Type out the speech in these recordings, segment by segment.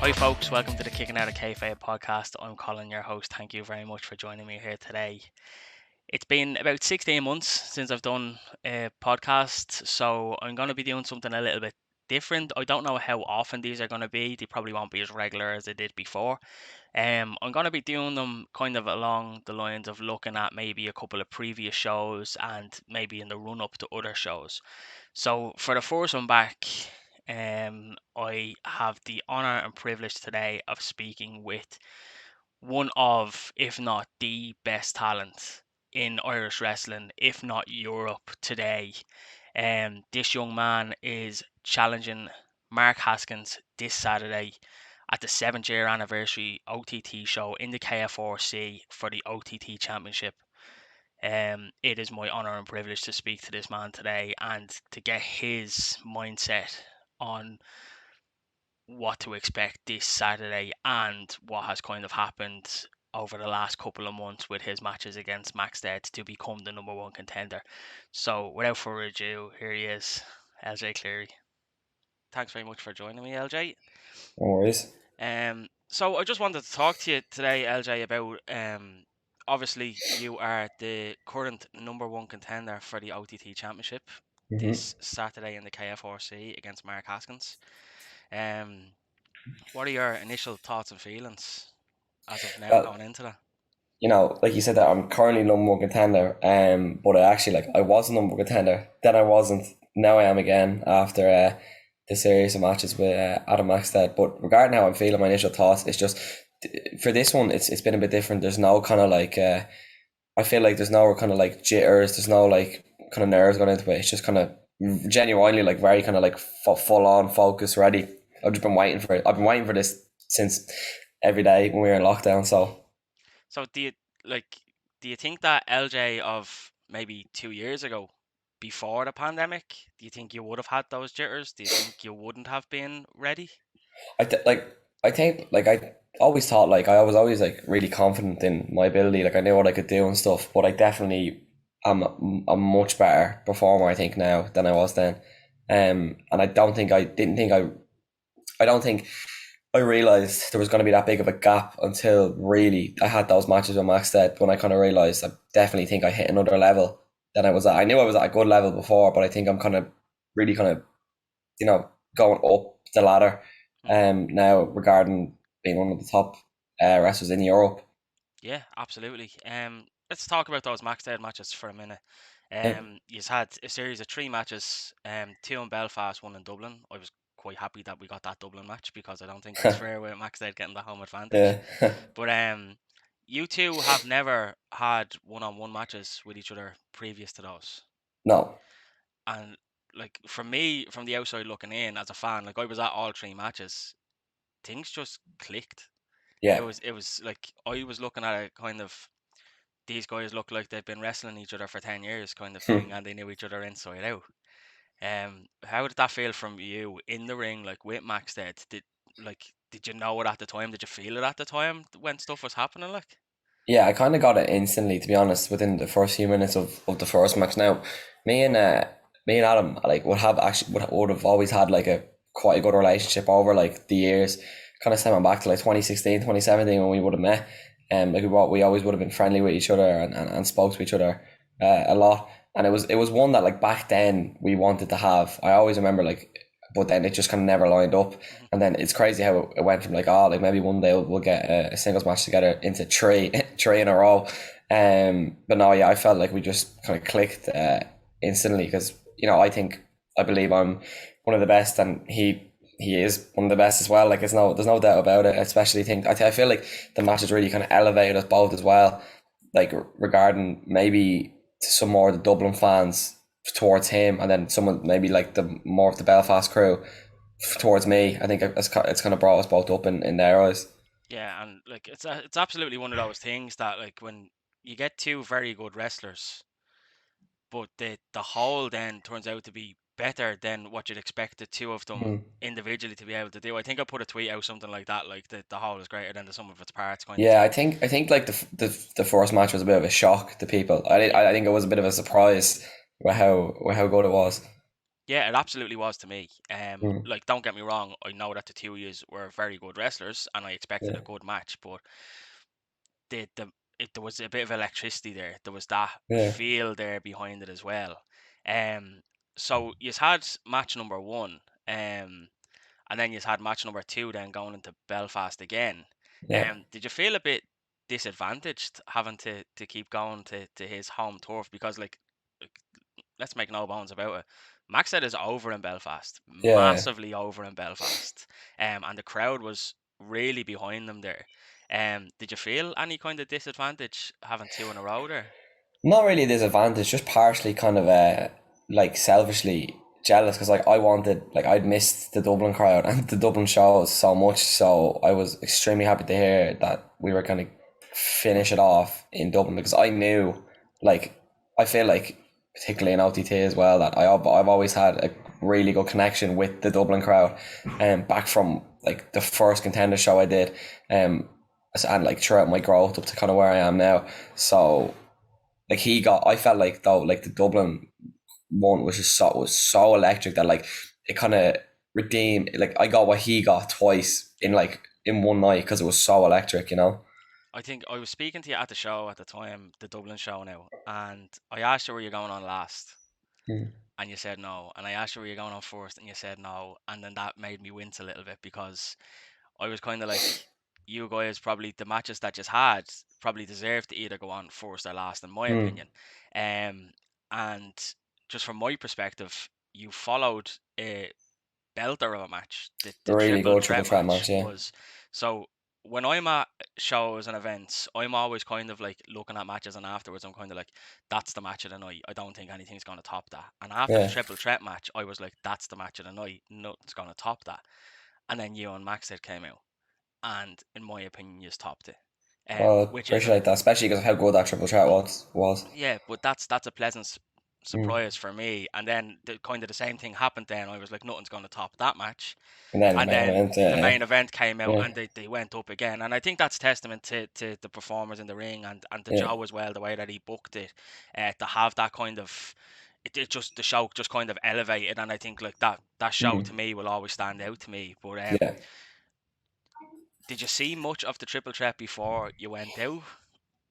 Hi folks, welcome to the Kicking Out of Kayfabe podcast. I'm Colin, your host. Thank you very much for joining me here today. It's been about 16 months since I've done a podcast, so I'm going to be doing something a little bit different. I don't know how often these are going to be. They probably won't be as regular as they did before. I'm going to be doing them kind of along the lines of looking at maybe a couple of previous shows and maybe in the run up to other shows. So for the first one back, I have the honor and privilege today of speaking with one of, if not the best talent in Irish wrestling, if not Europe today. This young man is challenging Mark Haskins this Saturday at the 7th-year anniversary OTT show in the KFRC for the OTT Championship. It is my honor and privilege to speak to this man today and to get his mindset on what to expect this Saturday and what has kind of happened over the last couple of months with his matches against Maxted to become the number one contender. So without further ado, here he is, LJ Cleary. Thanks very much for joining me, LJ. No worries. So I just wanted to talk to you today, LJ, about obviously you are the current number one contender for the OTT Championship this Saturday in the KFRC against Mark Haskins. What are your initial thoughts and feelings as of now Well, going into that? like you said, that I'm currently number one contender. But I was a number one contender. Then I wasn't. Now I am again after the series of matches with Adam Maxted. But regarding how I'm feeling, my initial thoughts, it's just for this one, it's been a bit different. There's no kind of like I feel like there's no kind of like jitters. There's no like kind of nerves going into it. It's just kind of genuinely like very kind of like full on focus, ready. I've just been waiting for it. I've been waiting for this since every day when we were in lockdown. So do you think that LJ of maybe 2 years ago, before the pandemic, do you think you would have had those jitters? Do you think you wouldn't have been ready? I think like I always thought like I was always like really confident in my ability. Like I knew what I could do and stuff. But I definitely am a much better performer, I think, now than I was then. And I don't think I don't think I realized there was going to be that big of a gap until really I had those matches with Maxted, when I kind of realized I definitely think I hit another level than I was at. I knew I was at a good level before, but I think I'm kind of really kind of going up the ladder Hmm. now regarding being one of the top wrestlers in Europe. Yeah, absolutely. Let's talk about those Maxted matches for a minute. Yeah. You've had a series of three matches, two in Belfast, one in Dublin. I was quite happy that we got that Dublin match because I don't think it was fair with Maxted getting the home advantage. Yeah. But you two have never had one-on-one matches with each other previous to those. No. And like for me, from the outside looking in as a fan, like I was at all three matches, things just clicked. It Yeah. was it was like I was looking at it kind of, these guys look like they've been wrestling each other for 10 years kind of thing, and they knew each other inside out. How did that feel from you in the ring, like with Maxted? Did you know it at the time? Did you feel it at the time when stuff was happening? Like, Yeah, I kind of got it instantly, to be honest, within the first few minutes of the first match. Now, me and uh, me and Adam like would have always had like a quite a good relationship over like the years, kind of stemming back to like 2016, 2017 when we would have met. Like we always would have been friendly with each other and spoke to each other a lot. And it was one that like back then we wanted to have. I always remember like, but then it just kind of never lined up. mhm, And then it's crazy how it went from like, oh, like maybe one day we'll get a singles match together into three three in a row. But no, yeah, I felt like we just kind of clicked instantly because I believe I'm one of the best, and he is one of the best as well. Like there's no doubt about it. Especially I feel like the match has really kind of elevated us both as well. Like regarding maybe some more of the Dublin fans towards him, and then someone maybe like the more of the Belfast crew towards me. I think it's kind of brought us both up in their eyes. yeah, and like it's absolutely one of those things that like when you get two very good wrestlers, but the whole then turns out to be better than what you'd expect the two of them Mhm. individually to be able to do. I think I put a tweet out something like that, like the whole is greater than the sum of its parts kind of Yeah, thing. I think like the first match was a bit of a shock to people. I think it was a bit of a surprise with how good it was. Yeah, it absolutely was to me. Mm, Like, don't get me wrong, I know that the two of yous were very good wrestlers, and I expected yeah, a good match, but the there was a bit of electricity there. There was that yeah, feel there behind it as well. Um, so you had match number one, and then you had match number two, then going into Belfast again. yeah. Did you feel a bit disadvantaged having to keep going to his home turf? Because like, let's make no bones about it. Maxted is over in Belfast, Yeah. massively over in Belfast, and the crowd was really behind them there. Did you feel any kind of disadvantage having two in a row there? Not really a disadvantage, just partially kind of like selfishly jealous because like I wanted like I'd missed the Dublin crowd and the Dublin shows so much, so I was extremely happy to hear that we were gonna finish it off in Dublin because I knew like I feel like particularly in OTT as well that I've always had a really good connection with the Dublin crowd and back from like the first contender show I did um and like throughout my growth up to kind of where I am now. So like he got, I felt like though, like the Dublin one was so electric that like it kind of redeemed. Like I got what he got twice in like in one night because it was so electric, you know. I think I was speaking to you at the show at the time, the Dublin show now, and I asked you were you going on last, Mm. and you said no, and I asked you were you going on first, and you said no, and then that made me wince a little bit because I was kind of like, you guys probably the matches that just had probably deserve to either go on first or last, in my Mm. opinion. Um, and just from my perspective, you followed a belter of a match. The Really triple good triple threat threat match match, yeah. was so. When I'm at shows and events, I'm always kind of like looking at matches, and afterwards, I'm kind of like, "That's the match of the night. I don't think anything's going to top that." And after the Yeah. triple threat match, I was like, "That's the match of the night. Nothing's going to top that." And then you and Max came out, and in my opinion, you topped it. Well, Which is appreciate that, especially because of how good that triple threat was. yeah, but that's a pleasant Mm. surprise for me. And then kind of the same thing happened. Then I was like, nothing's going to top that match. And then the And main then event, the main event came out, yeah, and they went up again. And I think that's testament to the performers in the ring, and to yeah, Joe as well, the way that he booked it, to have that kind of. It just the show just kind of elevated, and I think like that show mm. to me will always stand out to me. But Yeah. did you see much of the triple threat before you went out?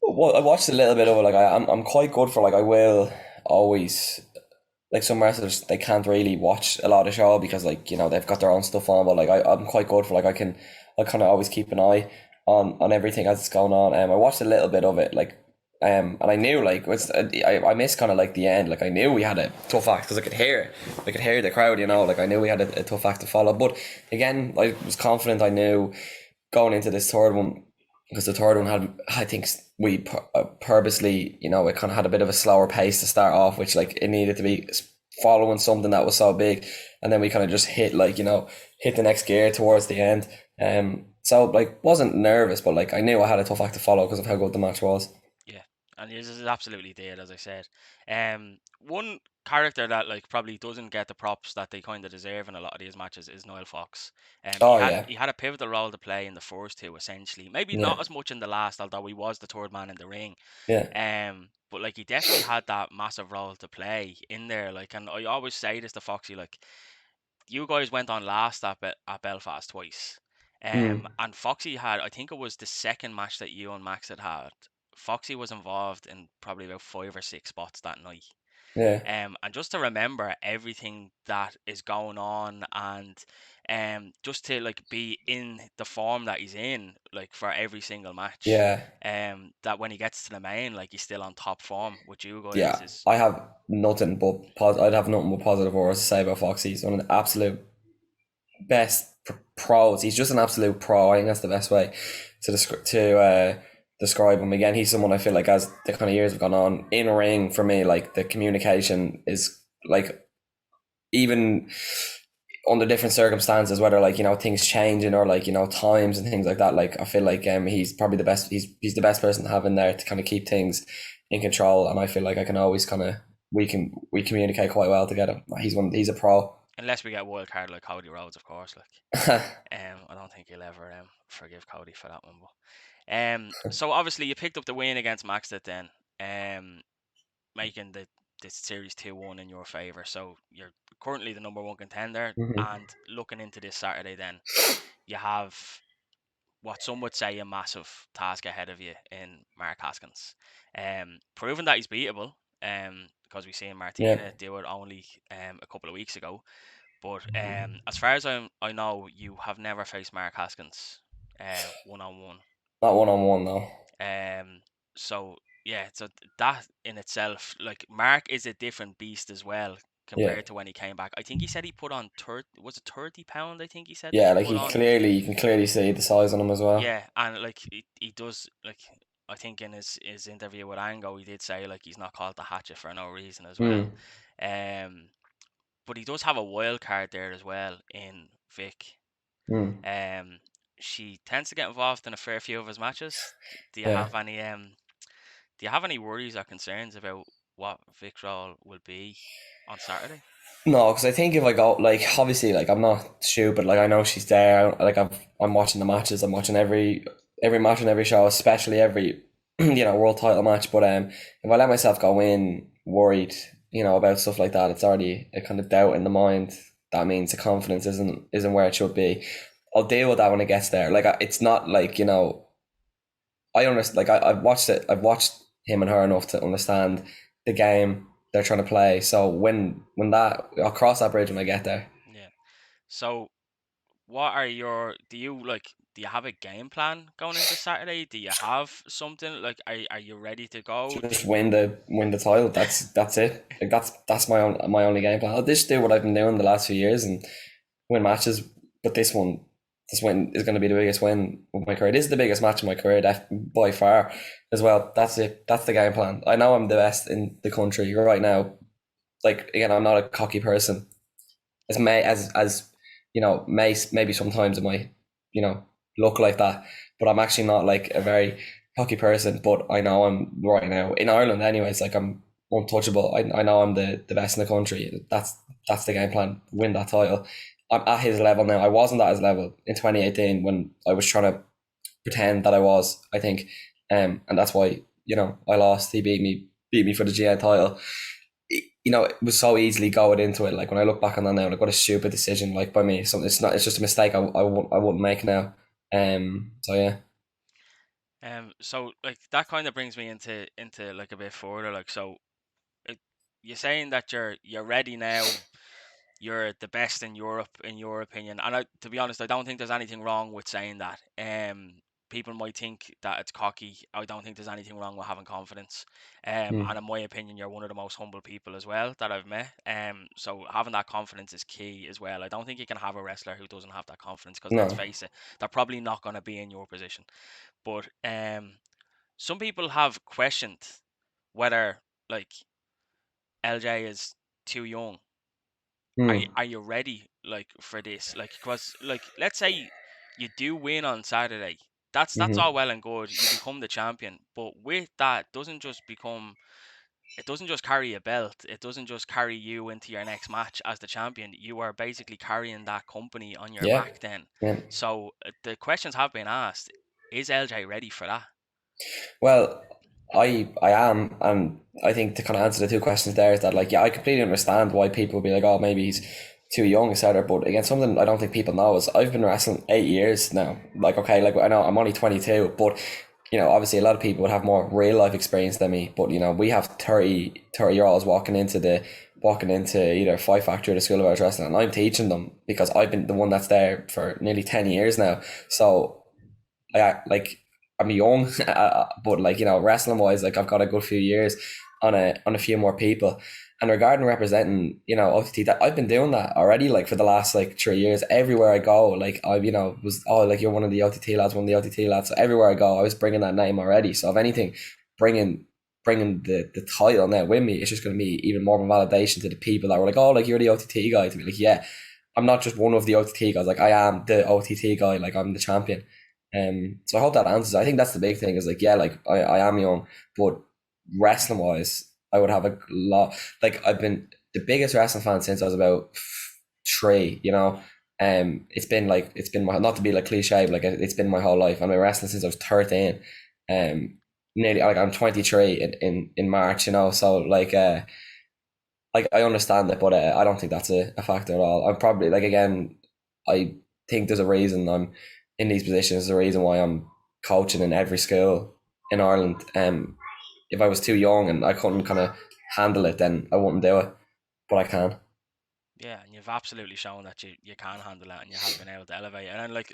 Well, I watched a little bit of it. Like I'm quite good for like I will always like some wrestlers they can't really watch a lot of the show because like you know they've got their own stuff on. But like I'm quite good for like I kind of always keep an eye on everything as it's going on. I watched a little bit of it like and I knew like I missed kind of like the end. Like I knew we had a tough act because I could hear the crowd. You Yeah, know, like I knew we had a tough act to follow. But again, I was confident. I knew going into this third one because the third one had I think we purposely you know it kind of had a bit of a slower pace to start off, which like it needed to be following something that was so big, and then we kind of just hit like you know hit the next gear towards the end. So like wasn't nervous, but like I knew I had a tough act to follow because of how good the match was. yeah, and it is absolutely did, as I said. One character that like probably doesn't get the props that they kind of deserve in a lot of these matches is Niall Fox. He Oh had yeah, he had a pivotal role to play in the first two, essentially. Maybe yeah, not as much in the last, although he was the third man in the ring. yeah. But like he definitely had that massive role to play in there. Like, and I always say this to Foxy, like you guys went on last at Belfast twice. Mm, And Foxy had, I think it was the second match that you and Max had. Foxy was involved in probably about 5 or 6 spots that night. yeah, And just to remember everything that is going on, and just to like be in the form that he's in, like for every single match. yeah, That when he gets to the main, like he's still on top form with you guys yeah. is I have nothing but I'd have nothing but positive words to say about Foxy. He's one of the absolute best pros. He's just an absolute pro. I think that's the best way to describe him. Again, he's someone I feel like as the kind of years have gone on in ring for me, like the communication is like even under different circumstances, whether like you know things changing or like you know times and things like that. Like I feel like he's probably the best. He's the best person to have in there to kind of keep things in control. And I feel like I can always kind of we communicate quite well together. He's a pro. unless we get a wild card like Cody Rhodes, of course. Like, I don't think he'll ever forgive Cody for that one. But so obviously you picked up the win against Maxted then, making the this series 2-1 in your favor. So you're currently the number one contender, Hmm. and looking into this Saturday, then you have what some would say a massive task ahead of you in Mark Haskins. Proving that he's beatable, because we seen Yeah. Martina do it only a couple of weeks ago. But as far as I know, you have never faced Mark Haskins one on one. Not one on one though. Um, so yeah, so that in itself, like Mark is a different beast as well Yeah. compared to when he came back. I think he said he put on 30, was it 30 pound? I think he said that Yeah, he like put he on. clearly, you can clearly see the size on him as well. Yeah, and like he does like I think in his interview with Ango, he did say like he's not called the hatchet for no reason as well. Mm. Um, but he does have a wild card there as well in Vic. Mm. Um, she tends to get involved in a fair few of his matches. Do you Yeah. have any do you have any worries or concerns about what Vic's role will be on Saturday? No, because I think if I go, like, obviously, like, I'm not stupid. Like, I know she's there. Like, I'm watching the matches. I'm watching every match and every show, especially every world title match. But if I let myself go in worried, about stuff like that, it's already a kind of doubt in the mind. That means the confidence isn't where it should be. I'll deal with that when it gets there. Like, it's not like I understand. Like, I've watched it. I've watched him and her enough to understand the game they're trying to play. So when that I'll cross that bridge when I get there. Yeah. So what are your do you have a game plan going into Saturday? Do you have something like are you ready to go? Just win the title. That's it. Like that's my only game plan. I'll just do what I've been doing the last few years and win matches. But this win is going to be the biggest win of my career. This is the biggest match of my career by far as well. That's it. That's the game plan. I know I'm the best in the country right now. Like again, I'm not a cocky person. As maybe sometimes it might look like that, but I'm actually not like a very cocky person. But I know I'm right now in Ireland anyways, like I'm untouchable. I know I'm the best in the country. That's the game plan. Win that title. I'm at his level now. I wasn't at his level in 2018 when I was trying to pretend that I was, I think. And that's why I lost. He beat me for the GA title. It was so easily going into it. Like when I look back on that now, like what a stupid decision, like by me. So it's not. It's just a mistake I wouldn't make now. So yeah. So like that kind of brings me into like a bit further. Like so, it, you're saying that you're ready now. You're the best in Europe, in your opinion. And to be honest, I don't think there's anything wrong with saying that. People might think that it's cocky. I don't think there's anything wrong with having confidence. Mm. And in my opinion, you're one of the most humble people as well that I've met. So having that confidence is key as well. I don't think you can have a wrestler who doesn't have that confidence because let's No. face it, they're probably not going to be in your position. But some people have questioned whether like LJ is too young. Mm. Are you ready like for this? Like, cause like let's say you do win on Saturday. That's all Mm-hmm. well and good. You become the champion, but with that it doesn't just carry a belt. It doesn't just carry you into your next match as the champion. You are basically carrying that company on your Yeah. back then. Yeah. So the questions have been asked. Is LJ ready for that? Well, I am, and I think to kind of answer the two questions there is that like yeah, I completely understand why people would be like, oh, maybe he's too young, etc. But again, something I don't think people know is I've been wrestling 8 years now. Like okay, like I know I'm only 22, but obviously a lot of people would have more real life experience than me. But we have 30 year olds walking into either Fight Factory or the School of Irish Wrestling, and I'm teaching them because I've been the one that's there for nearly 10 years now. So like I'm young, but like wrestling wise, like I've got a good few years on a few more people. And regarding representing, OTT, that I've been doing that already, like for the last like 3 years. Everywhere I go, like I, was like you're one of the OTT lads, one of the OTT lads. So everywhere I go, I was bringing that name already. So if anything, bringing bringing the title now with me, it's just going to be even more of a validation to the people that were like, oh, like you're the OTT guy. To be like, yeah, I'm not just one of the OTT guys. Like I am the OTT guy. Like I'm the champion. So I hope that answers. I think that's the big thing is like, yeah, like I am young, but wrestling wise, I would have a lot. Like I've been the biggest wrestling fan since I was about three. It's been my, not to be like cliche, but like it's been my whole life. I've been wrestling since I was 13. Nearly like I'm 23 in March. So like I understand it, but I don't think that's a factor at all. I'm probably like again, I think there's a reason I'm in these positions. There's a reason why I'm coaching in every school in Ireland. If I was too young and I couldn't kind of handle it, then I wouldn't do it. But I can. Yeah, and you've absolutely shown that you can handle it and you have been able to elevate. And then, like,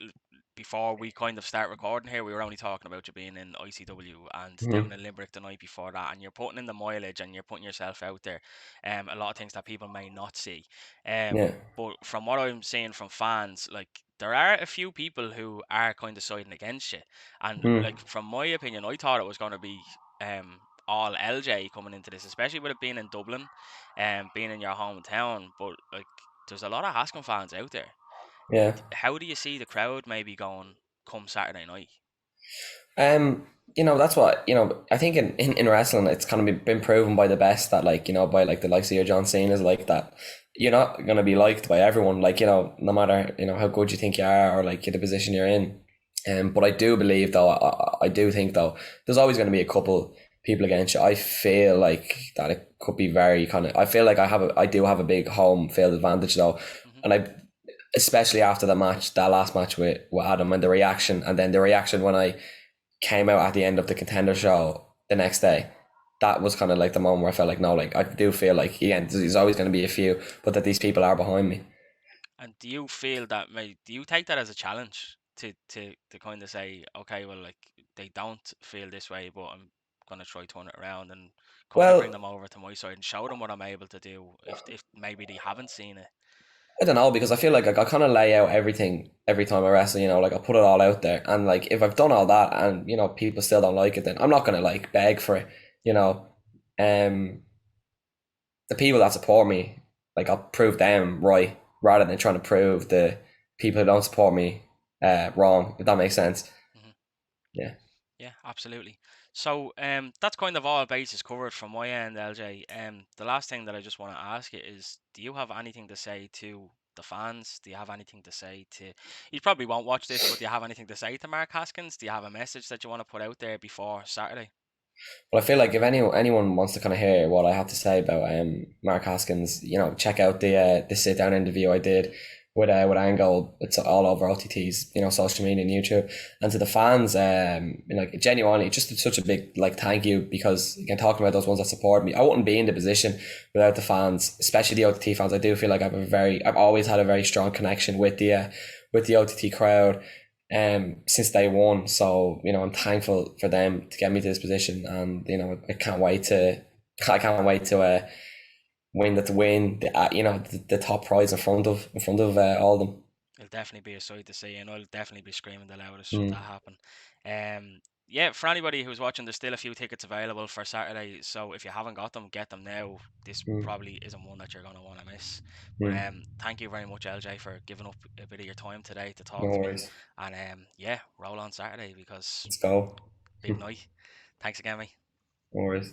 before we kind of start recording here, we were only talking about you being in ICW and down Hmm. in Limerick the night before that, and you're putting in the mileage and you're putting yourself out there. A lot of things that people may not see. Yeah. But from what I'm seeing from fans, like, there are a few people who are kind of siding against you. And Hmm. like, from my opinion, I thought it was going to be all LJ coming into this, especially with it being in Dublin and being in your hometown. But like, there's a lot of Haskin fans out there. Yeah. How do you see the crowd maybe going come Saturday night? That's what, I think in wrestling, it's kind of been proven by the best that, like, by like the likes of your John Cena's, like that, you're not going to be liked by everyone, like, no matter, how good you think you are or like the position you're in. But I do believe though, I do think though, there's always going to be a couple people against you. I feel like that it could be very kind of, I feel like I do have a big home field advantage though. Hmm. And especially after that last match with Adam and the reaction, and then the reaction when I came out at the end of the contender show the next day, that was kind of like the moment where I felt like, no, like I do feel like, again, there's always going to be a few, but that these people are behind me. And do you feel that do you take that as a challenge to kind of say, okay, well, like, they don't feel this way, but I'm gonna try turn it around and kind of bring Well, them over to my side and show them what I'm able to do if maybe they haven't seen it. I don't know, because I feel like I kind of lay out everything every time I wrestle, like I put it all out there, and like if I've done all that and people still don't like it, then I'm not gonna like beg for it, you know. Um, the people that support me, like I'll prove them right rather than trying to prove the people who don't support me wrong. If that makes sense. Hmm. Yeah. Yeah, absolutely. So that's kind of all bases covered from my end, LJ. The last thing that I just want to ask you is, do you have anything to say to the fans? Do you have anything to say to? You probably won't watch this, but do you have anything to say to Mark Haskins? Do you have a message that you want to put out there before Saturday? But I feel like if anyone wants to kind of hear what I have to say about Mark Haskins, check out the sit down interview I did with Angle. It's all over OTT's social media and YouTube. And to the fans, like genuinely, just such a big like thank you, because again, talking about those ones that support me, I wouldn't be in the position without the fans, especially the OTT fans. I do feel like I've always had a very strong connection with the OTT crowd since day one. So, I'm thankful for them to get me to this position, and I can't wait to win the top prize in front of all of them. It'll definitely be a sight to see, and I'll definitely be screaming the loudest should that Mm, happen. Yeah, for anybody who's watching, there's still a few tickets available for Saturday, so if you haven't got them, get them now. This mm, probably isn't one that you're going to want to miss. But mm. thank you very much, LJ, for giving up a bit of your time today to No talk to me. worries. And yeah, roll on Saturday because Let's go. big night. Thanks again, mate. No worries.